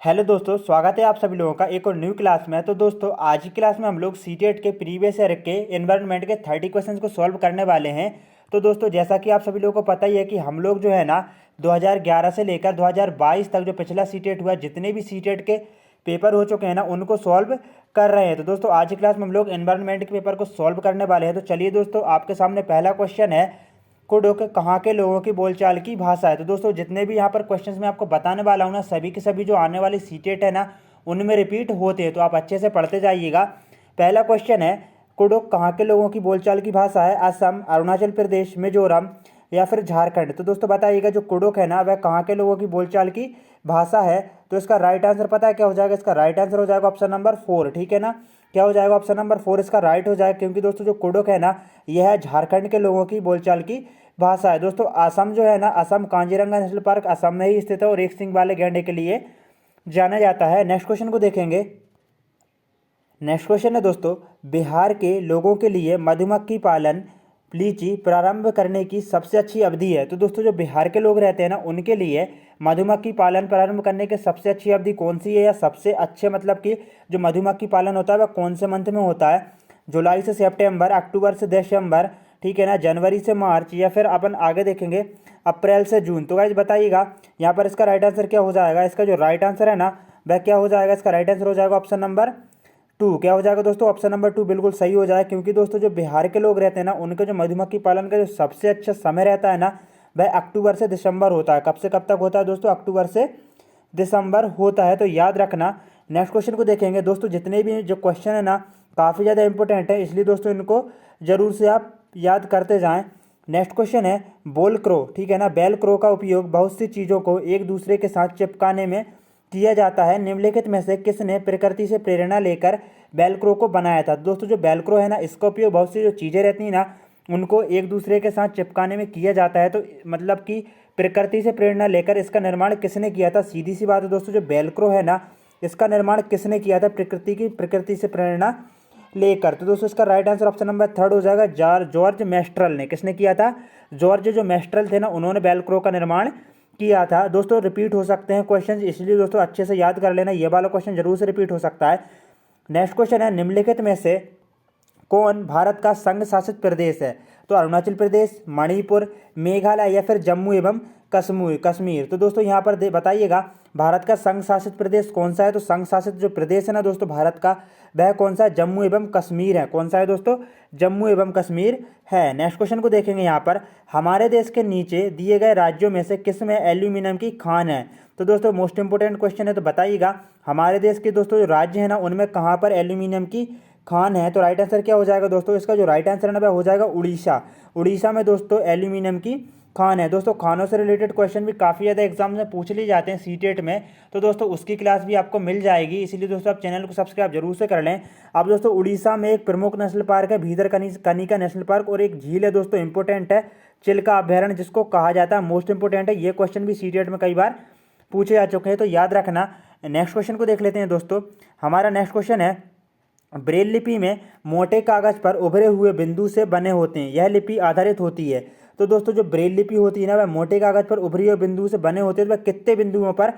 Hello दोस्तों, स्वागत है आप सभी लोगों का एक और न्यू क्लास में। तो दोस्तों आज की क्लास में हम लोग सीटेट के प्रीवियस ईयर के एनवायरनमेंट के 30 क्वेश्चंस को सॉल्व करने वाले हैं। तो दोस्तों जैसा कि आप सभी लोगों को पता ही है कि हम लोग जो है ना 2011 से लेकर 2022 तक जो पिछला सीटेट हुआ, जितने भी सीटेट के पेपर हो चुके हैं ना उनको सॉल्व कर रहे हैं। तो दोस्तों आज की क्लास में हम लोग एनवायरनमेंट के पेपर को सॉल्व करने वाले हैं। तो चलिए दोस्तों, आपके सामने पहला क्वेश्चन है, कुडुख कहाँ के लोगों की बोलचाल की भाषा है। तो दोस्तों जितने भी यहाँ पर क्वेश्चंस मैं आपको बताने वाला हूँ ना, सभी के सभी जो आने वाली सीटेट है ना उनमें रिपीट होते हैं, तो आप अच्छे से पढ़ते जाइएगा। पहला क्वेश्चन है, कुडुख कहाँ के लोगों की बोलचाल की भाषा है? असम, अरुणाचल प्रदेश, मिजोरम या फिर झारखंड। तो दोस्तों बताइएगा जो कुडुख है ना वह कहाँ के लोगों की बोलचाल की भाषा है। तो इसका राइट आंसर पता है क्या हो जाएगा? इसका राइट आंसर हो जाएगा ऑप्शन नंबर 4। ठीक है ना, क्या हो जाएगा? ऑप्शन नंबर 4 इसका राइट हो जाएगा, क्योंकि दोस्तों जो कुडुख है ना यह है झारखंड के लोगों की बोलचाल की भाषा है। दोस्तों असम जो है ना, असम कांजीरंगा नेशनल पार्क असम में ही स्थित है और एक सींग वाले गैंडे के लिए जाना जाता है। नेक्स्ट क्वेश्चन को देखेंगे। नेक्स्ट क्वेश्चन है दोस्तों, बिहार के लोगों के लिए मधुमक्खी पालन लीची प्रारंभ करने की सबसे अच्छी अवधि है। तो दोस्तों जो बिहार के लोग रहते हैं ना उनके लिए मधुमक्खी पालन प्रारंभ करने की सबसे अच्छी अवधि कौन सी है, या सबसे अच्छे मतलब कि जो मधुमक्खी पालन होता है वह कौन से मंथ में होता है? जुलाई से सितंबर, अक्टूबर से दिसंबर, ठीक है ना, जनवरी से मार्च, या फिर अपन आगे देखेंगे अप्रैल से जून। तो गाइस बताइएगा यहाँ पर इसका राइट आंसर क्या हो जाएगा? इसका जो राइट आंसर है ना वह क्या हो जाएगा? इसका राइट आंसर हो जाएगा ऑप्शन नंबर 2। क्या हो जाएगा दोस्तों? ऑप्शन नंबर 2 बिल्कुल सही हो जाएगा, क्योंकि दोस्तों जो बिहार के लोग रहते हैं ना उनके जो मधुमक्खी पालन का जो सबसे अच्छा समय रहता है ना वह अक्टूबर से दिसंबर होता है। कब से कब तक होता है दोस्तों? अक्टूबर से दिसंबर होता है, तो याद रखना। नेक्स्ट क्वेश्चन को देखेंगे दोस्तों। जितने भी जो क्वेश्चन है ना काफ़ी ज़्यादा इंपॉर्टेंट है, इसलिए दोस्तों इनको जरूर से आप याद करते जाएं। नेक्स्ट क्वेश्चन है, बोल क्रो, ठीक है ना, बेल क्रो का उपयोग बहुत सी चीज़ों को एक दूसरे के साथ चिपकाने में किया जाता है। निम्नलिखित में से किसने प्रकृति से प्रेरणा लेकर बेलक्रो को बनाया था? दोस्तों जो बेलक्रो है ना इसका उपयोग बहुत सी जो चीज़ें रहती हैं ना उनको एक दूसरे के साथ चिपकाने में किया जाता है। तो मतलब कि प्रकृति से प्रेरणा लेकर इसका निर्माण किसने किया था? सीधी सी बात है दोस्तों, जो बेलक्रो है ना इसका निर्माण किसने किया था? प्रकृति से प्रेरणा लेकर। तो दोस्तों इसका राइट आंसर ऑप्शन नंबर 3 हो जाएगा, जॉर्ज मेस्ट्रल ने। किसने किया था? जॉर्ज जो मेस्ट्रल थे ना उन्होंने बेलक्रो का निर्माण किया था। दोस्तों रिपीट हो सकते हैं क्वेश्चन, इसलिए दोस्तों अच्छे से याद कर लेना, ये वाला क्वेश्चन जरूर से रिपीट हो सकता है। नेक्स्ट क्वेश्चन है, निम्नलिखित में से कौन भारत का संघ शासित प्रदेश है? तो अरुणाचल प्रदेश, मणिपुर, मेघालय या फिर जम्मू एवं कश्मीर। तो दोस्तों यहाँ पर बताइएगा भारत का संघ शासित प्रदेश कौन सा है? तो संघ शासित जो प्रदेश है ना दोस्तों भारत का वह कौन सा है? जम्मू एवं कश्मीर है। कौन सा है दोस्तों? जम्मू एवं कश्मीर है। नेक्स्ट क्वेश्चन को देखेंगे यहाँ पर, हमारे देश के नीचे दिए गए राज्यों में से किस में एल्यूमिनियम की खान है? तो दोस्तों मोस्ट इंपोर्टेंट क्वेश्चन है, तो बताइएगा हमारे देश के दोस्तों जो राज्य है ना उनमें कहाँ पर एल्यूमिनियम की खान है? तो राइट आंसर क्या हो जाएगा दोस्तों? इसका जो राइट आंसर है ना वह हो जाएगा उड़ीसा। उड़ीसा में दोस्तों एल्यूमिनियम की खान है। दोस्तों खानों से रिलेटेड क्वेश्चन भी काफ़ी ज़्यादा एग्जाम में पूछ लिए जाते हैं सीटेट में, तो दोस्तों उसकी क्लास भी आपको मिल जाएगी, इसीलिए दोस्तों आप चैनल को सब्सक्राइब जरूर से कर लें। अब दोस्तों उड़ीसा में एक प्रमुख नेशनल पार्क है भीतरकनिका नेशनल पार्क, और एक झील है दोस्तों इंपॉर्टेंट है, चिल्का अभ्यारण्य जिसको कहा जाता है, मोस्ट इंपॉर्टेंट है। ये क्वेश्चन भी सीटेट में कई बार पूछे जा चुके हैं, तो याद रखना। नेक्स्ट क्वेश्चन को देख लेते हैं दोस्तों। हमारा नेक्स्ट क्वेश्चन है, ब्रेल लिपि में मोटे कागज पर उभरे हुए बिंदु से बने होते हैं, यह लिपि आधारित होती है। तो दोस्तों जो ब्रेल लिपि होती है ना वह मोटे कागज पर उभरे हुए बिंदु से बने होते हैं, तो वह कितने बिंदुओं पर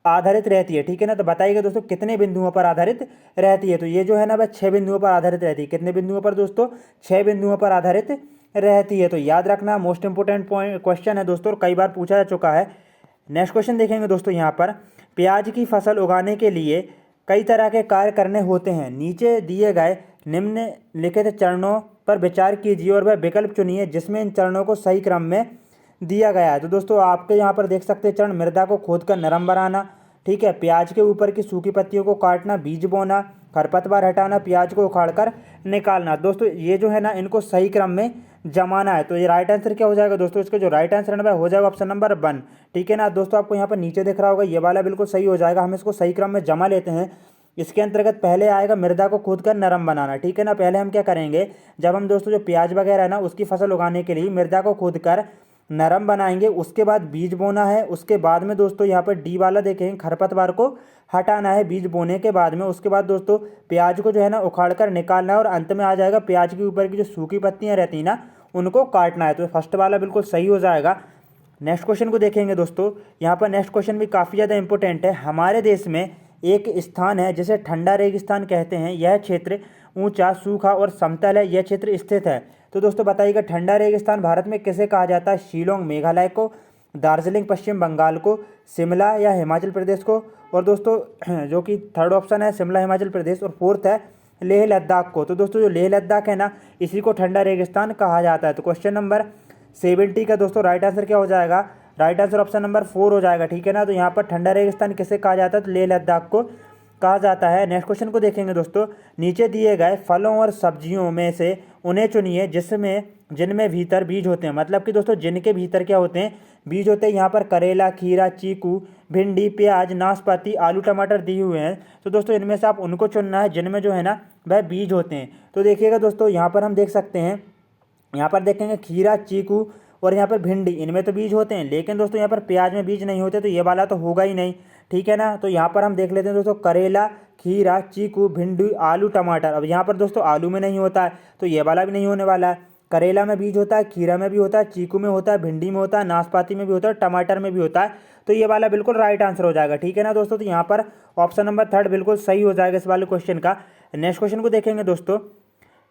आधारित रहती है? ठीक है ना, तो बताइएगा दोस्तों कितने बिंदुओं पर आधारित रहती है? तो ये जो है ना वह 6 बिंदुओं पर आधारित रहती है। कितने बिंदुओं पर दोस्तों? 6 बिंदुओं पर आधारित रहती है। तो याद रखना, मोस्ट इंपोर्टेंट पॉइंट क्वेश्चन है दोस्तों और कई बार पूछा जा चुका है। नेक्स्ट क्वेश्चन देखेंगे दोस्तों। यहाँ पर प्याज की फसल उगाने के लिए कई तरह के कार्य करने होते हैं, नीचे दिए गए निम्नलिखित चरणों पर विचार कीजिए और वह विकल्प चुनिए जिसमें इन चरणों को सही क्रम में दिया गया है। तो दोस्तों आपके यहाँ पर देख सकते हैं चरण, मृदा को खोदकर नरम बनाना, ठीक है, प्याज के ऊपर की सूखी पत्तियों को काटना, बीज बोना, खरपतवार हटाना, प्याज को उखाड़कर निकालना। दोस्तों ये जो है ना इनको सही क्रम में जमाना है। तो ये राइट आंसर क्या हो जाएगा दोस्तों? इसका जो राइट आंसर है हो जाएगा ऑप्शन नंबर 1। ठीक है ना दोस्तों, आपको यहाँ पर नीचे दिख रहा होगा, ये वाला बिल्कुल सही हो जाएगा। हम इसको सही क्रम में जमा लेते हैं। इसके अंतर्गत पहले आएगा मृदा को खोदकर नरम बनाना। ठीक है ना, पहले हम क्या करेंगे, जब हम दोस्तों जो प्याज वगैरह है ना उसकी फसल उगाने के लिए मृदा को खोदकर नरम बनाएंगे, उसके बाद बीज बोना है। उसके बाद में दोस्तों यहाँ पर डी वाला देखेंगे, खरपतवार को हटाना है बीज बोने के बाद में। उसके बाद दोस्तों प्याज को जो है ना उखाड़ कर निकालना है, और अंत में आ जाएगा प्याज के ऊपर की जो सूखी पत्तियाँ रहती हैं ना उनको काटना है। तो फर्स्ट वाला बिल्कुल सही हो जाएगा। नेक्स्ट क्वेश्चन को देखेंगे दोस्तों। यहाँ पर नेक्स्ट क्वेश्चन भी काफ़ी ज़्यादा इंपॉर्टेंट है। हमारे देश में एक स्थान है जिसे ठंडा रेगिस्तान कहते हैं। यह क्षेत्र ऊंचा, सूखा और समतल है। यह क्षेत्र स्थित है। तो दोस्तों बताइएगा, ठंडा रेगिस्तान भारत में किसे कहा जाता है? शिलोंग मेघालय को, दार्जिलिंग पश्चिम बंगाल को, शिमला या हिमाचल प्रदेश को, और दोस्तों जो कि थर्ड ऑप्शन है शिमला हिमाचल प्रदेश, और फोर्थ है लेह लद्दाख को। तो दोस्तों जो लेह लद्दाख है ना, इसी को ठंडा रेगिस्तान कहा जाता है। तो क्वेश्चन नंबर 70 का दोस्तों राइट आंसर क्या हो जाएगा? राइट आंसर ऑप्शन नंबर 4 हो जाएगा, ठीक है ना। तो यहाँ पर ठंडा रेगिस्तान किसे कहा जाता है? तो लेह लद्दाख को कहा जाता है। नेक्स्ट क्वेश्चन को देखेंगे दोस्तों। नीचे दिए गए फलों और सब्जियों में से उन्हें चुनिए जिनमें भीतर बीज होते हैं। मतलब कि दोस्तों जिनके भीतर क्या होते हैं? बीज होते हैं। यहाँ पर करेला, खीरा, चीकू, भिंडी, प्याज, नाशपाती, आलू, टमाटर दिए हुए हैं। तो दोस्तों इनमें से आप उनको चुनना है जिनमें जो है ना वह बीज होते हैं। तो देखिएगा दोस्तों, यहाँ पर हम देख सकते हैं, यहाँ पर देखेंगे खीरा, चीकू और यहाँ पर भिंडी, इनमें तो बीज होते हैं। लेकिन दोस्तों यहाँ पर प्याज में बीज नहीं होते, तो ये वाला तो होगा ही नहीं, ठीक है ना। तो यहाँ पर हम देख लेते हैं दोस्तों, करेला, खीरा, चीकू, भिंडी, आलू, टमाटर। अब यहाँ पर दोस्तों आलू में नहीं होता है, तो ये वाला भी नहीं होने वाला है। करेला में बीज होता है, खीरा में भी होता है, चीकू में होता है, भिंडी में होता है, नाशपाती में भी होता है, टमाटर में भी होता है। तो ये वाला बिल्कुल राइट आंसर हो जाएगा, ठीक है ना दोस्तों। तो यहाँ पर ऑप्शन नंबर 3 बिल्कुल सही हो जाएगा इस वाले क्वेश्चन का। नेक्स्ट क्वेश्चन को देखेंगे दोस्तों।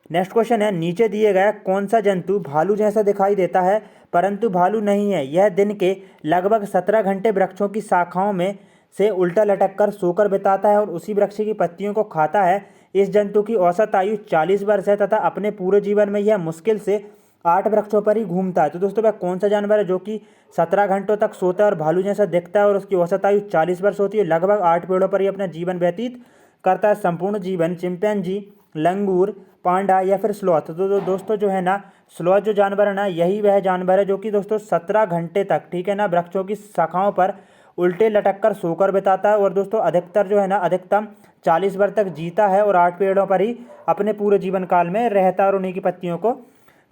नेक्स्ट क्वेश्चन है, नीचे दिए गया कौन सा जंतु भालू जैसा दिखाई देता है परंतु भालू नहीं है? यह दिन के लगभग 17 घंटे वृक्षों की शाखाओं में से उल्टा लटक कर सोकर बिताता है और उसी वृक्ष की पत्तियों को खाता है। इस जंतु की औसत आयु 40 वर्ष है तथा अपने पूरे जीवन में यह मुश्किल से 8 वृक्षों पर ही घूमता है। तो दोस्तों वह कौन सा जानवर है जो कि 17 घंटों तक सोता है और भालू जैसा दिखता है और उसकी औसत आयु 40 वर्ष होती है, लगभग 8 पेड़ों पर ही अपना जीवन व्यतीत करता है संपूर्ण जीवन? चिंपैंजी, लंगूर, पांडा या फिर स्लॉथ? तो दोस्तों जो है ना, स्लॉथ जो जानवर है ना, यही वह जानवर है जो कि दोस्तों 17 घंटे तक, ठीक है ना, वृक्षों की शाखाओं पर उल्टे लटक कर सोकर बिताता है और दोस्तों अधिकतर जो है ना, अधिकतम 40 वर्ष तक जीता है और 8 पेड़ों पर ही अपने पूरे जीवन काल में रहता है और उन्हीं की पत्तियों को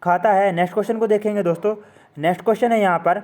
खाता है। नेक्स्ट क्वेश्चन को देखेंगे दोस्तों। नेक्स्ट क्वेश्चन है यहाँ पर,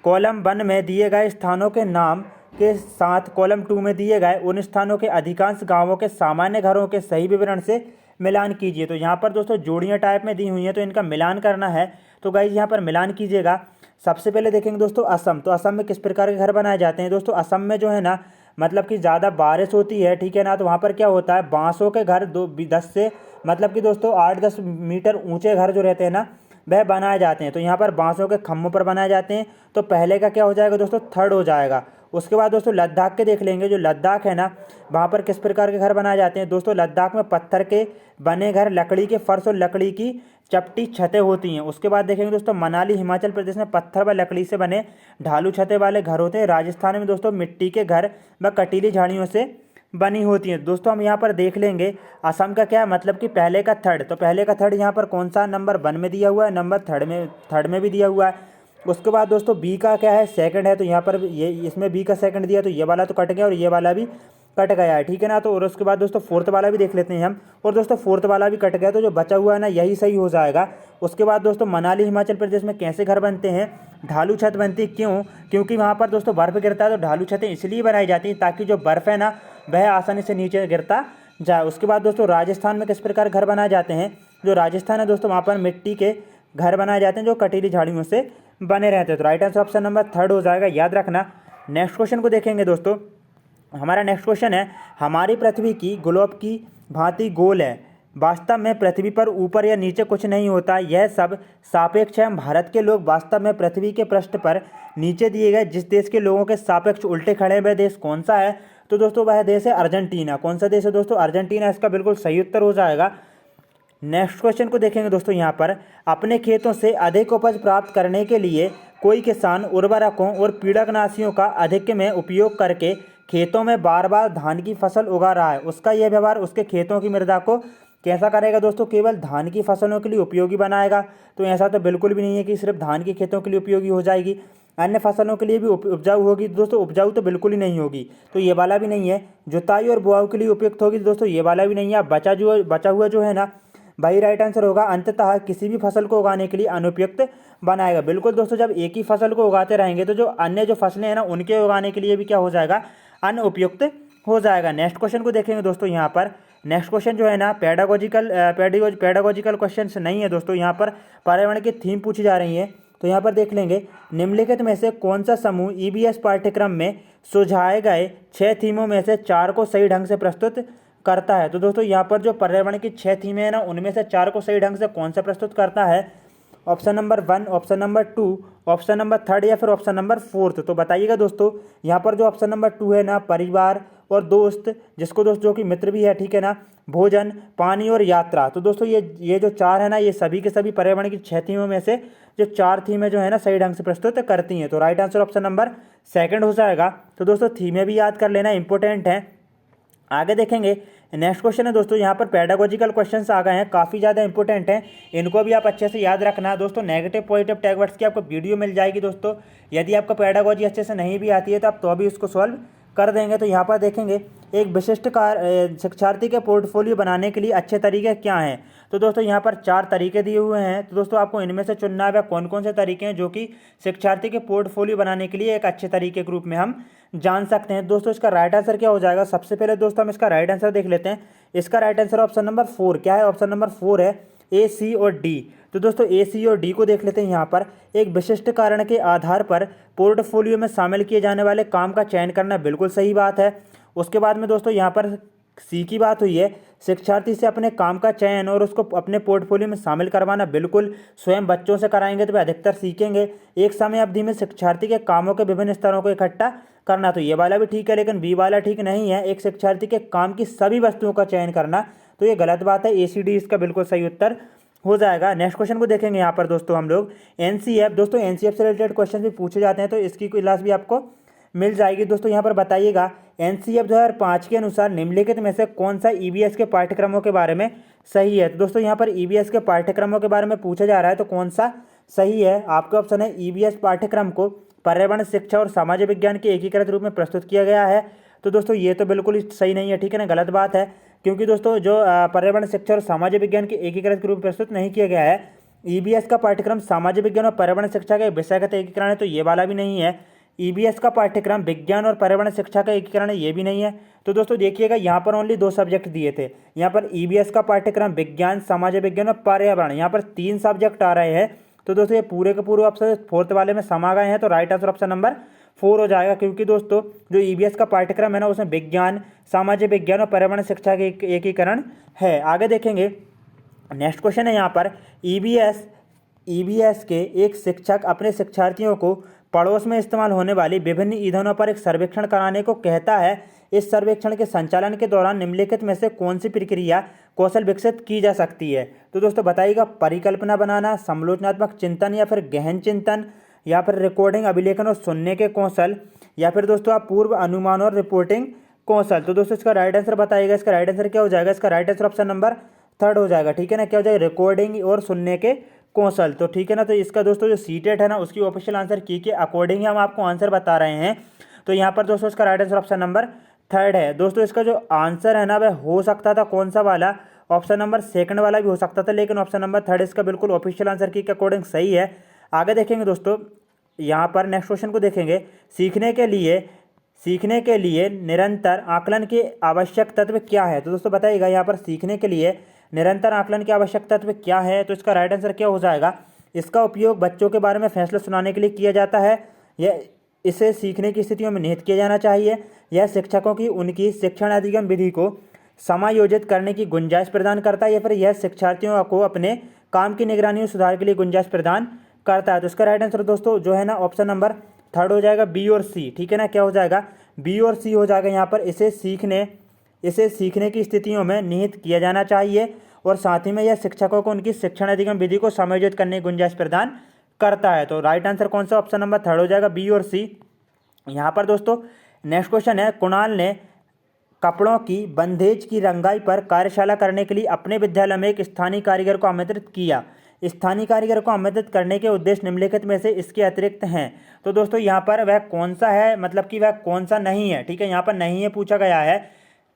कॉलम 1 में दिए गए स्थानों के नाम के साथ कॉलम 2 में दिए गए उन स्थानों के अधिकांश गांवों के सामान्य घरों के सही विवरण से मिलान कीजिए। तो यहाँ पर दोस्तों जोड़ियाँ टाइप में दी हुई हैं, तो इनका मिलान करना है। तो गाइस यहाँ पर मिलान कीजिएगा। सबसे पहले देखेंगे दोस्तों असम। तो असम में किस प्रकार के घर बनाए जाते हैं? दोस्तों असम में जो है ना, मतलब कि ज़्यादा बारिश होती है, ठीक है ना। तो वहाँ पर क्या होता है, बांसों के घर 10 से मतलब कि दोस्तों 8-10 मीटर ऊंचे घर जो रहते हैं ना, वह बनाए जाते हैं। तो यहाँ पर बांसों के खम्भों पर बनाए जाते हैं। तो पहले का क्या हो जाएगा दोस्तों? 3rd हो जाएगा। उसके बाद दोस्तों लद्दाख के देख लेंगे। जो लद्दाख है ना, वहाँ पर किस प्रकार के घर बनाए जाते हैं? दोस्तों लद्दाख में पत्थर के बने घर, लकड़ी के फर्श और लकड़ी की चपटी छतें होती हैं। उसके बाद देखेंगे दोस्तों मनाली हिमाचल प्रदेश में पत्थर व लकड़ी से बने ढालू छतें वाले घर होते हैं। राजस्थान में दोस्तों मिट्टी के घर व कटीली झाड़ियों से बनी होती हैं। दोस्तों हम यहाँ पर देख लेंगे असम का क्या है, मतलब कि पहले का 3rd। तो पहले का 3rd यहाँ पर कौन सा? नंबर 1 में दिया हुआ है, नंबर 3rd में भी दिया हुआ है। उसके बाद दोस्तों बी का क्या है? 2nd है। तो यहाँ पर ये इसमें बी का 2nd दिया, तो ये वाला तो कट गया और ये वाला भी कट गया है, ठीक है ना। तो और उसके बाद दोस्तों 4th वाला भी देख लेते हैं हम, और दोस्तों 4th वाला भी कट गया, तो जो बचा हुआ है ना यही सही हो जाएगा। उसके बाद दोस्तों मनाली हिमाचल प्रदेश में कैसे घर बनते हैं? ढालू छत बनती है। क्यों? क्योंकि वहाँ पर दोस्तों बर्फ़ गिरता है, तो ढालू छतें इसलिए बनाई जाती हैं ताकि जो बर्फ़ है ना वह आसानी से नीचे गिरता जाए। उसके बाद दोस्तों राजस्थान में किस प्रकार घर बनाए जाते हैं? जो राजस्थान है दोस्तों, वहाँ पर मिट्टी के घर बनाए जाते हैं जो कटीली झाड़ियों से बने रहते हैं। तो right answer option number 3rd हो जाएगा, याद रखना। नेक्स्ट क्वेश्चन को देखेंगे दोस्तों। हमारा नेक्स्ट क्वेश्चन है, हमारी पृथ्वी की ग्लोब की भांति गोल है। वास्तव में पृथ्वी पर ऊपर या नीचे कुछ नहीं होता, यह सब सापेक्ष है। भारत के लोग वास्तव में पृथ्वी के पृष्ठ पर नीचे दिए गए जिस देश के लोगों के सापेक्ष उल्टे खड़े हैं, वह देश कौन सा है? तो दोस्तों वह देश है अर्जेंटीना। कौन सा देश है दोस्तों? अर्जेंटीना इसका बिल्कुल सही उत्तर हो जाएगा। नेक्स्ट क्वेश्चन को देखेंगे दोस्तों। यहाँ पर अपने खेतों से अधिक उपज प्राप्त करने के लिए कोई किसान उर्वरकों और पीड़कनाशियों का अधिक में उपयोग करके खेतों में बार बार धान की फसल उगा रहा है। उसका यह व्यवहार उसके खेतों की मृदा को कैसा करेगा दोस्तों? केवल धान की फसलों के लिए उपयोगी बनाएगा? तो ऐसा तो बिल्कुल भी नहीं है कि सिर्फ धान के खेतों के लिए उपयोगी हो जाएगी, अन्य फसलों के लिए भी उपजाऊ होगी। दोस्तों उपजाऊ तो बिल्कुल ही नहीं होगी, तो ये वाला भी नहीं है। जुताई और बुआई के लिए उपयुक्त होगी, दोस्तों ये वाला भी नहीं है। बचा हुआ जो है ना, भाई राइट आंसर होगा अंततः किसी भी फसल को उगाने के लिए अनुपयुक्त बनाएगा। बिल्कुल दोस्तों, जब एक ही फसल को उगाते रहेंगे तो जो अन्य जो फसलें हैं ना उनके उगाने के लिए भी क्या हो जाएगा? अनुपयुक्त हो जाएगा। नेक्स्ट क्वेश्चन को देखेंगे दोस्तों। यहाँ पर नेक्स्ट क्वेश्चन जो है ना पेडागोजिकल क्वेश्चन नहीं है दोस्तों। यहाँ पर पर्यावरण की थीम पूछी जा रही है तो यहाँ पर देख लेंगे, निम्नलिखित में से कौन सा समूह ईबीएस पाठ्यक्रम में सुझाए गए 6 थीमों में से 4 को सही ढंग से प्रस्तुत करता है। तो दोस्तों यहाँ पर जो पर्यावरण की 6 थीमें हैं ना, उनमें से 4 को सही ढंग से कौन सा प्रस्तुत करता है? Option number 1, option number 2, option number 3 या फिर ऑप्शन नंबर 4। तो बताइएगा दोस्तों, यहाँ पर जो ऑप्शन नंबर 2 है ना, परिवार और दोस्त, जिसको दोस्त जो कि मित्र भी है, ठीक है ना, भोजन, पानी और यात्रा। तो दोस्तों ये जो 4 है ना, ये सभी के सभी पर्यावरण की 6 थीमों में से जो 4 थीमें जो है ना सही ढंग से प्रस्तुत करती हैं। तो राइट आंसर ऑप्शन नंबर 2 हो जाएगा। तो दोस्तों थीमें भी याद कर लेना, इंपॉर्टेंट है। आगे देखेंगे, नेक्स्ट क्वेश्चन है दोस्तों, यहाँ पर पेडागोजिकल क्वेश्चंस आ गए हैं, काफ़ी ज़्यादा इंपॉर्टेंट हैं, इनको भी आप अच्छे से याद रखना है दोस्तों। नेगेटिव पॉजिटिव टैग वर्ड्स की आपको वीडियो मिल जाएगी दोस्तों। यदि आपको पेडागोजी अच्छे से नहीं भी आती है तो आप तो भी उसको सॉल्व कर देंगे। तो यहाँ पर देखेंगे, एक विशिष्ट शिक्षार्थी के पोर्टफोलियो बनाने के लिए अच्छे तरीके क्या हैं? तो दोस्तों यहाँ पर 4 तरीके दिए हुए हैं। तो दोस्तों आपको इनमें से चुनना है कौन कौन से तरीके हैं जो कि शिक्षार्थी के पोर्टफोलियो बनाने के लिए एक अच्छे तरीके के रूप में हम जान सकते हैं। दोस्तों इसका राइट आंसर क्या हो जाएगा? सबसे पहले दोस्तों हम इसका राइट आंसर देख लेते हैं। इसका राइट आंसर ऑप्शन नंबर 4 क्या है? ऑप्शन नंबर 4 है ए, सी और डी। तो दोस्तों ए, सी और डी को देख लेते हैं। यहाँ पर एक विशिष्ट कारण के आधार पर पोर्टफोलियो में शामिल किए जाने वाले काम का चयन करना बिल्कुल सही बात है। उसके बाद में दोस्तों यहाँ पर सी की बात हुई है, शिक्षार्थी से अपने काम का चयन और उसको अपने पोर्टफोलियो में शामिल करवाना बिल्कुल स्वयं बच्चों से कराएंगे तो वे अधिकतर सीखेंगे। एक समय अवधि में शिक्षार्थी के कामों के विभिन्न स्तरों को इकट्ठा करना, तो ये वाला भी ठीक है, लेकिन बी वाला ठीक नहीं है, एक शिक्षार्थी के काम की सभी वस्तुओं का चयन करना, तो ये गलत बात है। एसीडी इसका बिल्कुल सही उत्तर हो जाएगा। नेक्स्ट क्वेश्चन को देखेंगे यहाँ पर दोस्तों हम लोग, एनसीएफ। दोस्तों एनसीएफ से रिलेटेड क्वेश्चन भी पूछे जाते हैं, तो इसकी क्लास भी आपको मिल जाएगी। दोस्तों यहाँ पर बताइएगा, एनसीएफ 2005 के अनुसार निम्नलिखित में से कौन सा ईबीएस के पाठ्यक्रमों के बारे में सही है? तो दोस्तों यहाँ पर ईबीएस के पाठ्यक्रमों के बारे में पूछा जा रहा है, तो कौन सा सही है? आपका ऑप्शन है ईबीएस पाठ्यक्रम को पर्यावरण, शिक्षा और सामाजिक विज्ञान के एकीकृत रूप में प्रस्तुत किया गया है। तो दोस्तों ये तो बिल्कुल ही सही नहीं है, ठीक है ना, गलत बात है, क्योंकि दोस्तों जो पर्यावरण, शिक्षा और सामाजिक विज्ञान के एकीकृत रूप में प्रस्तुत नहीं किया गया है। ईबीएस का पाठ्यक्रम सामाजिक विज्ञान और पर्यावरण शिक्षा का विषयगत एकीकरण है, तो ये वाला भी नहीं है। ईबीएस का पाठ्यक्रम विज्ञान और पर्यावरण शिक्षा का एकीकरण है, ये भी नहीं है। तो दोस्तों देखिएगा, यहाँ पर ओनली 2 सब्जेक्ट दिए थे। यहाँ पर ईबीएस का पाठ्यक्रम विज्ञान, सामाजिक विज्ञान और पर्यावरण, यहाँ पर 3 सब्जेक्ट आ रहे हैं। तो दोस्तों ये पूरे के पूरे ऑप्शन 4th वाले में समा गए हैं, तो राइट आंसर ऑप्शन नंबर 4 हो जाएगा। क्योंकि दोस्तों जो ईबीएस का पाठ्यक्रम है ना, उसमें विज्ञान, सामाजिक विज्ञान और पर्यावरण शिक्षा के एकीकरण है। आगे देखेंगे, नेक्स्ट क्वेश्चन है यहाँ पर, ईबीएस के एक शिक्षक अपने शिक्षार्थियों को पड़ोस में इस्तेमाल होने वाली विभिन्न ईंधनों पर एक सर्वेक्षण कराने को कहता है। इस सर्वेक्षण के संचालन के दौरान निम्नलिखित में से कौन सी प्रक्रिया कौशल विकसित की जा सकती है? तो दोस्तों बताइएगा, परिकल्पना बनाना, समालोचनात्मक चिंतन या फिर गहन चिंतन, या फिर रिकॉर्डिंग, अभिलेखन और सुनने के कौशल, या फिर दोस्तों आप पूर्व अनुमान और रिपोर्टिंग कौशल। तो दोस्तों इसका राइट आंसर बताइएगा। इसका राइट आंसर क्या हो जाएगा? इसका राइट आंसर ऑप्शन नंबर 3 हो जाएगा, ठीक है ना। क्या हो जाएगा? रिकॉर्डिंग और सुनने के कौशल। तो ठीक है ना। तो इसका दोस्तों जो सीटेट है ना, उसकी ऑफिशियल आंसर की के अकॉर्डिंग ही हम आपको आंसर बता रहे हैं। तो यहाँ पर दोस्तों इसका राइट आंसर ऑप्शन नंबर 3 है। दोस्तों इसका जो आंसर है ना, वह हो सकता था कौन सा वाला? ऑप्शन नंबर 2 वाला भी हो सकता था, लेकिन ऑप्शन नंबर 3 इसका बिल्कुल ऑफिशियल आंसर की के अकॉर्डिंग सही है। आगे देखेंगे दोस्तों, यहाँ पर नेक्स्ट क्वेश्चन को देखेंगे, सीखने के लिए निरंतर आकलन के आवश्यक तत्व क्या है? तो दोस्तों बताइएगा, यहाँ पर सीखने के लिए निरंतर आकलन के आवश्यक तत्व क्या है? तो इसका राइट आंसर क्या हो जाएगा? इसका उपयोग बच्चों के बारे में फैसले सुनाने के लिए किया जाता है, या इसे सीखने की स्थितियों में निहित किया जाना चाहिए, या शिक्षकों की उनकी शिक्षण अधिगम विधि को समायोजित करने की गुंजाइश प्रदान करता है, या फिर यह शिक्षार्थियों को अपने काम की निगरानी और सुधार के लिए गुंजाइश प्रदान करता है। तो इसका राइट आंसर दोस्तों जो है ना, ऑप्शन नंबर 3 हो जाएगा, बी और सी, ठीक है ना। क्या हो जाएगा? बी और सी हो जाएगा। यहाँ पर इसे सीखने की स्थितियों में निहित किया जाना चाहिए, और साथ ही में यह शिक्षकों को उनकी शिक्षण अधिगम विधि को समायोजित करने की गुंजाइश प्रदान करता है। तो राइट आंसर कौन सा? ऑप्शन नंबर 3 हो जाएगा, बी और सी। यहाँ पर दोस्तों नेक्स्ट क्वेश्चन है, कुणाल ने कपड़ों की बंदेज की रंगाई पर कार्यशाला करने के लिए अपने विद्यालय में एक स्थानीय कारीगर को आमंत्रित किया। स्थानीय कारीगर को आमंत्रित करने के उद्देश्य निम्नलिखित में से इसके अतिरिक्त हैं। तो दोस्तों यहाँ पर वह कौन सा है, मतलब कि वह कौन सा नहीं है, ठीक है, यहाँ पर नहीं है पूछा गया है।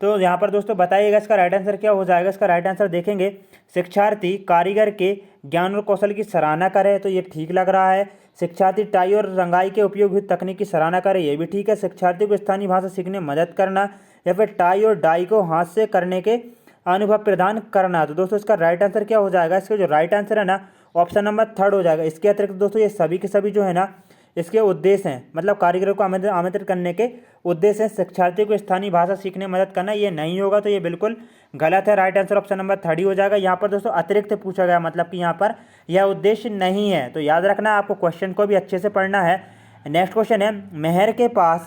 तो यहाँ पर दोस्तों बताइएगा इसका राइट आंसर क्या हो जाएगा? इसका राइट आंसर देखेंगे, शिक्षार्थी कारीगर के ज्ञान और कौशल की सराहना करे, तो ये ठीक लग रहा है। शिक्षार्थी टाई और रंगाई के उपयोग हुई तकनीक की सराहना करे, ये भी ठीक है। शिक्षार्थी को स्थानीय भाषा सीखने में मदद करना, या फिर टाई और डाई को हाथ से करने के अनुभव प्रदान करना। तो दोस्तों इसका राइट आंसर क्या हो जाएगा? इसका जो राइट आंसर है ना, ऑप्शन नंबर थर्ड हो जाएगा। इसके अतिरिक्त दोस्तों ये सभी के सभी जो है ना इसके उद्देश्य हैं, मतलब कारीगरों को आमंत्रित करने के उद्देश्य हैं शिक्षार्थियों को स्थानीय भाषा सीखने में मदद करना, ये नहीं होगा तो ये बिल्कुल गलत है। Right answer option number third ही हो जाएगा। यहाँ पर दोस्तों अतिरिक्त पूछा गया, मतलब कि यहाँ पर यह उद्देश्य नहीं है, तो याद रखना आपको क्वेश्चन को भी अच्छे से पढ़ना है। नेक्स्ट क्वेश्चन है, मेहर के पास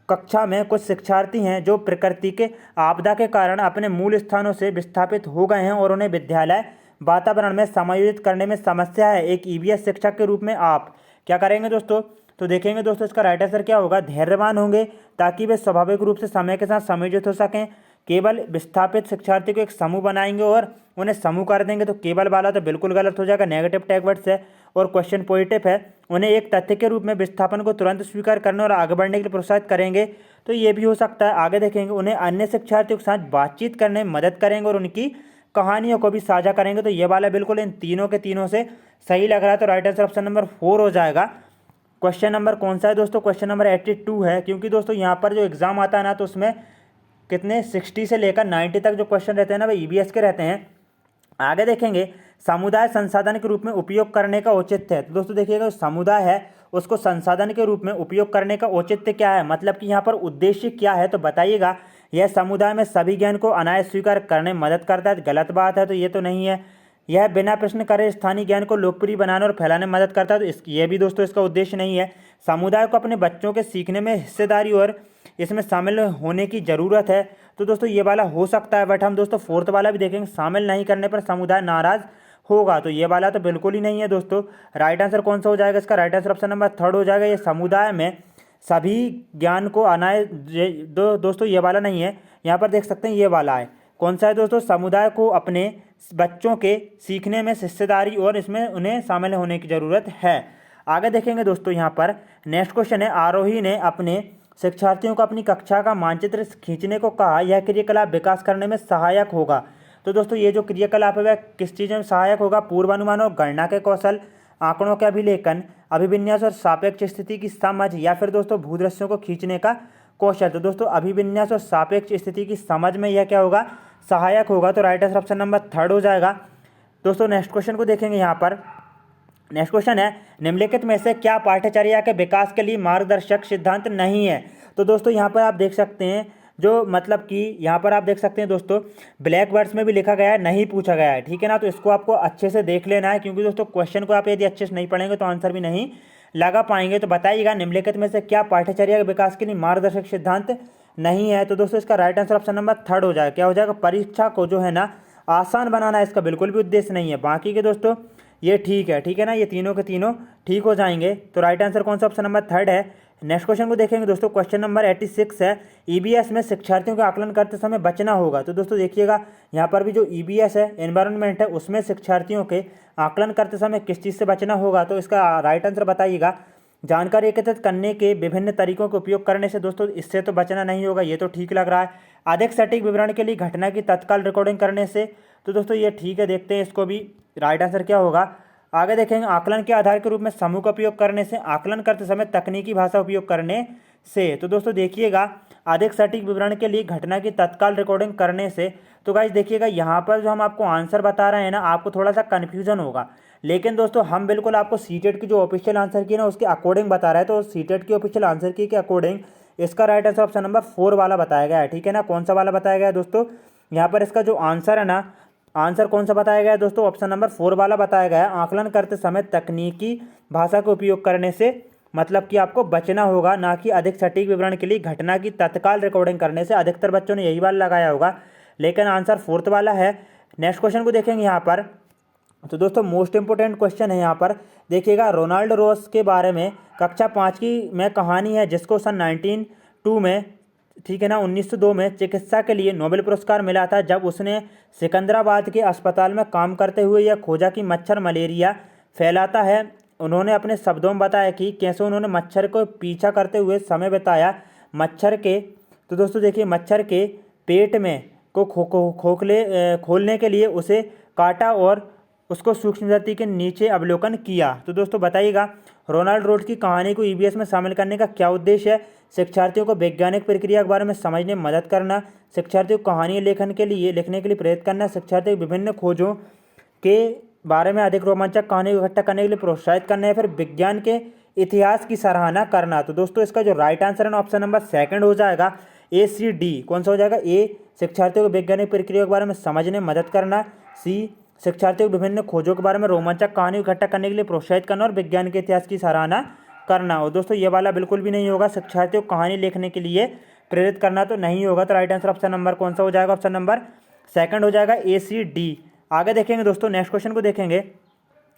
कक्षा में कुछ शिक्षार्थी हैं जो प्रकृति के आपदा के कारण अपने मूल स्थानों से विस्थापित हो गए हैं और उन्हें विद्यालय वातावरण में समायोजित करने में समस्या है। एक ईवीएस शिक्षक के रूप में आप क्या करेंगे दोस्तों? तो देखेंगे दोस्तों इसका राइट आंसर क्या होगा, धैर्यवान होंगे ताकि वे स्वाभाविक रूप से समय के साथ समायोजित हो सकें। केवल विस्थापित शिक्षार्थी को एक समूह बनाएंगे और उन्हें समूह कर देंगे, तो केवल वाला तो बिल्कुल गलत हो जाएगा, नेगेटिव टैग वर्ड्स है और क्वेश्चन पॉजिटिव है। उन्हें एक तथ्य के रूप में विस्थापन को तुरंत स्वीकार करने और आगे बढ़ने के लिए प्रोत्साहित करेंगे, तो ये भी हो सकता है। आगे देखेंगे, उन्हें अन्य शिक्षार्थियों के साथ बातचीत करने में मदद करेंगे और उनकी कहानियों को भी साझा करेंगे, तो ये वाला बिल्कुल इन तीनों के तीनों से सही लग रहा है, तो राइट आंसर ऑप्शन नंबर 4 हो जाएगा। क्वेश्चन नंबर कौन सा है दोस्तों? क्वेश्चन नंबर 82 है, क्योंकि दोस्तों यहाँ पर जो एग्जाम आता है ना तो उसमें कितने 60 से लेकर 90 तक जो क्वेश्चन रहते हैं ना वो ईवीएस के रहते हैं। आगे देखेंगे, समुदाय संसाधन के रूप में उपयोग करने का औचित्य है, तो दोस्तों देखिएगा समुदाय है उसको संसाधन के रूप में उपयोग करने का औचित्य क्या है, मतलब कि यहाँ पर उद्देश्य क्या है, तो बताइएगा। यह समुदाय में सभी ज्ञान को अनायास स्वीकार करने में मदद करता है, गलत बात है, तो ये तो नहीं है। यह बिना प्रश्न करे स्थानीय ज्ञान को लोकप्रिय बनाने और फैलाने में मदद करता है, तो ये भी दोस्तों इसका उद्देश्य नहीं है। समुदाय को अपने बच्चों के सीखने में हिस्सेदारी और इसमें शामिल होने की ज़रूरत है, तो दोस्तों ये वाला हो सकता है। बट हम दोस्तों फोर्थ वाला भी देखेंगे, शामिल नहीं करने पर समुदाय नाराज होगा, तो ये वाला तो बिल्कुल ही नहीं है दोस्तों। राइट आंसर कौन सा हो जाएगा इसका? Right answer option number third हो जाएगा। ये समुदाय में सभी ज्ञान को दोस्तों ये वाला नहीं है, यहाँ पर देख सकते हैं ये वाला है। कौन सा है दोस्तों? समुदाय को अपने बच्चों के सीखने में हिस्सेदारी और इसमें उन्हें शामिल होने की ज़रूरत है। आगे देखेंगे दोस्तों, यहाँ पर नेक्स्ट क्वेश्चन है, आरोही ने अपने शिक्षार्थियों को अपनी कक्षा का मानचित्र खींचने को कहा, यह क्रियाकलाप विकास करने में सहायक होगा, तो दोस्तों ये जो क्रियाकलाप है वह किस चीज़ में सहायक होगा? पूर्वानुमान और गणना के कौशल, आंकड़ों के अभिलेखन, अभिविन्यास और सापेक्ष स्थिति की समझ, या फिर दोस्तों भूदृश्यों को खींचने का कौशल। तो दोस्तों अभिविन्यास और सापेक्ष स्थिति की समझ में यह क्या होगा? सहायक होगा, तो right answer option number third हो जाएगा। दोस्तों नेक्स्ट क्वेश्चन को देखेंगे। यहाँ पर नेक्स्ट क्वेश्चन है, निम्नलिखित में से क्या पाठ्यचर्या के विकास के लिए मार्गदर्शक सिद्धांत नहीं है? तो दोस्तों यहाँ पर आप देख सकते हैं, जो मतलब कि यहाँ पर आप देख सकते हैं दोस्तों ब्लैक वर्ड्स में भी लिखा गया है, नहीं पूछा गया है, ठीक है ना। तो इसको आपको अच्छे से देख लेना है, क्योंकि दोस्तों क्वेश्चन को आप यदि अच्छे से नहीं पढ़ेंगे तो आंसर भी नहीं लगा पाएंगे। तो बताइएगा, निम्नलिखित में से क्या पाठ्यचर्या के विकास के लिए मार्गदर्शक सिद्धांत नहीं है? तो दोस्तों इसका right answer option number third हो जाएगा। क्या हो जाएगा? परीक्षा को जो है ना आसान बनाना, इसका बिल्कुल भी उद्देश्य नहीं है। बाकी के दोस्तों ये ठीक है ना, ये तीनों के तीनों ठीक हो जाएंगे, तो राइट आंसर कौन सा? ऑप्शन नंबर थर्ड है। नेक्स्ट क्वेश्चन को देखेंगे दोस्तों, क्वेश्चन नंबर 86 है, ईबीएस में शिक्षार्थियों का आकलन करते समय बचना होगा। तो दोस्तों देखिएगा, यहाँ पर भी जो ईबीएस है एनवायरनमेंट है, उसमें शिक्षार्थियों के आकलन करते समय किस चीज़ से बचना होगा? तो इसका राइट आंसर बताइएगा। जानकारी एकत्रित करने के विभिन्न तरीकों का उपयोग करने से दोस्तों इससे तो बचना नहीं होगा, ये तो ठीक लग रहा है। अधिक सटीक विवरण के लिए घटना की तत्काल रिकॉर्डिंग करने से, तो दोस्तों ये ठीक है, देखते हैं इसको भी राइट आंसर क्या होगा। आगे देखेंगे, आकलन के आधार के रूप में समूह का उपयोग करने से, आकलन करते समय तकनीकी भाषा उपयोग करने से। तो दोस्तों देखिएगा, अधिक सटीक विवरण के लिए घटना की तत्काल रिकॉर्डिंग करने से, तो गाइस देखिएगा यहाँ पर जो हम आपको आंसर बता रहे हैं ना, आपको थोड़ा सा कन्फ्यूजन होगा, लेकिन दोस्तों हम बिल्कुल आपको सीटेट की जो ऑफिशियल आंसर की ना उसके अकॉर्डिंग बता रहे हैं। तो सीटेट की ऑफिशियल आंसर की के अकॉर्डिंग इसका राइट आंसर ऑप्शन नंबर 4 वाला बताया गया है, ठीक है ना। कौन सा वाला बताया गया है दोस्तों? यहाँ पर इसका जो आंसर है ना, आंसर कौन सा बताया गया है दोस्तों? ऑप्शन नंबर 4 वाला बताया गया है। आकलन करते समय तकनीकी भाषा का उपयोग करने से, मतलब कि आपको बचना होगा, ना कि अधिक सटीक विवरण के लिए घटना की तत्काल रिकॉर्डिंग करने से। अधिकतर बच्चों ने यही वाला लगाया होगा, लेकिन आंसर 4th वाला है। नेक्स्ट क्वेश्चन को देखेंगे यहाँ पर, तो दोस्तों मोस्ट इंपोर्टेंट क्वेश्चन है यहाँ पर, देखिएगा। रोनाल्ड रोस के बारे में कक्षा 5 की में कहानी है, जिसको सन 1902 में, ठीक है ना, 1902 में चिकित्सा के लिए नोबेल पुरस्कार मिला था, जब उसने सिकंदराबाद के अस्पताल में काम करते हुए यह खोजा कि मच्छर मलेरिया फैलाता है। उन्होंने अपने शब्दों में बताया कि कैसे उन्होंने मच्छर को पीछा करते हुए समय बिताया। मच्छर के, तो दोस्तों देखिए, मच्छर के पेट में को खोलने के लिए उसे काटा और उसको सूक्ष्मदर्शी के नीचे अवलोकन किया। तो दोस्तों बताइएगा, रोनाल्ड रोड की कहानी को ईवीएस में शामिल करने का क्या उद्देश्य है? शिक्षार्थियों को वैज्ञानिक प्रक्रिया के बारे में समझने में मदद करना, शिक्षार्थियों को कहानी लिखने के लिए प्रेरित करना, शिक्षार्थियों को विभिन्न खोजों के बारे में अधिक रोमांचक कहानी को इकट्ठा करने के लिए प्रोत्साहित करना है, फिर विज्ञान के इतिहास की सराहना करना। तो दोस्तों इसका जो राइट आंसर है ना ऑप्शन नंबर सेकंड हो जाएगा, ए सी डी। कौन सा हो जाएगा? ए, शिक्षार्थियों को वैज्ञानिक प्रक्रिया के बारे में समझने में मदद करना। सी, शिक्षार्थियों को विभिन्न खोजों के बारे में रोमांचक कहानी को इकट्ठा करने के लिए प्रोत्साहित करना और विज्ञान के इतिहास की सराहना करना। और दोस्तों ये वाला बिल्कुल भी नहीं होगा, शिक्षार्थियों को कहानी लिखने के लिए प्रेरित करना तो नहीं होगा। तो राइट आंसर ऑप्शन नंबर कौन सा हो जाएगा? ऑप्शन नंबर सेकंड हो जाएगा, ए सी डी। आगे देखेंगे दोस्तों, नेक्स्ट क्वेश्चन को देखेंगे।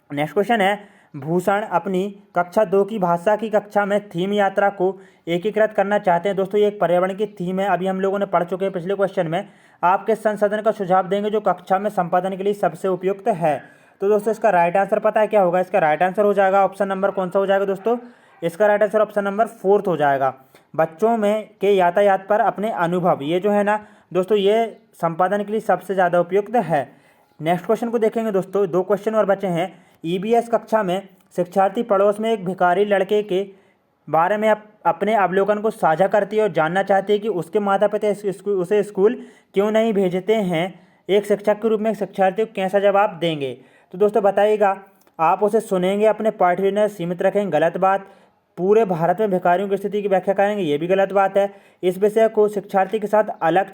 नेक्स्ट क्वेश्चन है, भूषण अपनी कक्षा 2 की भाषा की कक्षा में थीम यात्रा को एकीकृत करना चाहते हैं। दोस्तों ये एक पर्यावरण की थीम है, अभी हम लोगों ने पढ़ चुके हैं पिछले क्वेश्चन में। आपके संसाधन का सुझाव देंगे जो कक्षा में संपादन के लिए सबसे उपयुक्त है। तो दोस्तों इसका राइट आंसर पता है क्या होगा? इसका राइट आंसर हो जाएगा ऑप्शन नंबर कौन सा हो जाएगा दोस्तों? इसका right answer option number fourth हो जाएगा, बच्चों में के यातायात पर अपने अनुभव। ये जो है ना दोस्तों, ये संपादन के लिए सबसे ज़्यादा उपयुक्त है। नेक्स्ट क्वेश्चन को देखेंगे दोस्तों, 2 क्वेश्चन और बचे हैं। ईबीएस कक्षा में शिक्षार्थी पड़ोस में एक भिखारी लड़के के बारे में अपने अवलोकन को साझा करती है और जानना चाहती है कि उसके माता पिता उसे स्कूल क्यों नहीं भेजते हैं। एक शिक्षक के रूप में शिक्षार्थी को कैसा जवाब देंगे? तो दोस्तों बताइएगा, आप उसे सुनेंगे, अपने पाठ्यक्रम सीमित रखेंगे, गलत बात। पूरे भारत में भिखारियों की स्थिति की व्याख्या करेंगे, ये भी गलत बात है। इस विषय को शिक्षार्थी के साथ अलग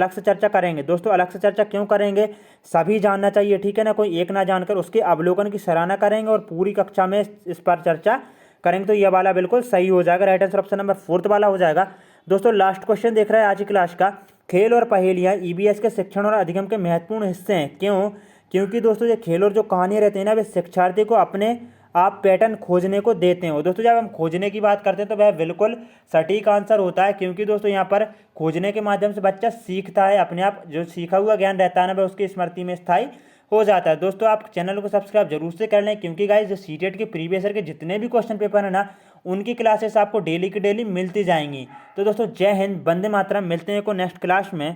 से चर्चा करेंगे। दोस्तों अलग से चर्चा क्यों करेंगे? सभी जानना चाहिए, ठीक है ना, कोई एक ना जानकर उसके अवलोकन की सराहना करेंगे और पूरी कक्षा में इस पर चर्चा करेंगे। तो यह वाला बिल्कुल सही हो जाएगा, right answer option number fourth वाला हो जाएगा। दोस्तों लास्ट क्वेश्चन देख रहे हैं आज की क्लास का, खेल और पहेलियाँ ईबीएस के शिक्षण और अधिगम के महत्वपूर्ण हिस्से हैं। क्यों? क्योंकि दोस्तों ये खेल और जो कहानियाँ रहती हैं ना, वे शिक्षार्थी को अपने आप पैटर्न खोजने को देते हैं। और दोस्तों जब हम खोजने की बात करते हैं तो वह बिल्कुल सटीक आंसर होता है, क्योंकि दोस्तों यहाँ पर खोजने के माध्यम से बच्चा सीखता है, अपने आप जो सीखा हुआ ज्ञान रहता है ना वह उसकी स्मृति में स्थायी हो जाता है। दोस्तों आप चैनल को सब्सक्राइब जरूर से कर लें, क्योंकि गाइस जो सीटेट के प्रीवियस ईयर के जितने भी क्वेश्चन पेपर है ना, उनकी क्लासेस आपको डेली की डेली मिलती जाएंगी। तो दोस्तों जय हिंद, वंदे मातरम, मिलते हैं को नेक्स्ट क्लास में।